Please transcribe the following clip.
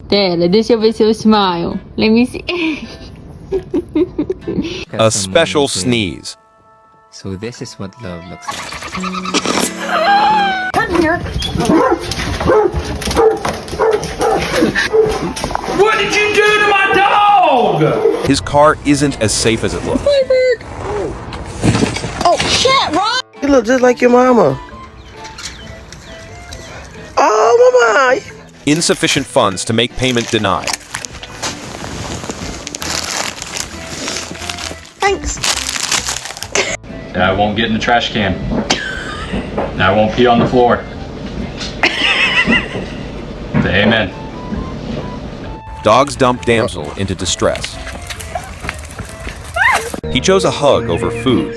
Pera, deixa eu ver seu smile. Let me see. A special sneeze. So this is what love looks like. Come here. What did you do to my dog? His car isn't as safe as it looks. Oh, shit, Ron! You look just like your mama. Oh, mama. Insufficient funds to make payment denied. Thanks. I won't get in the trash can. I won't pee on the floor. Say amen. Dogs dump damsel into distress. He chose a hug over food.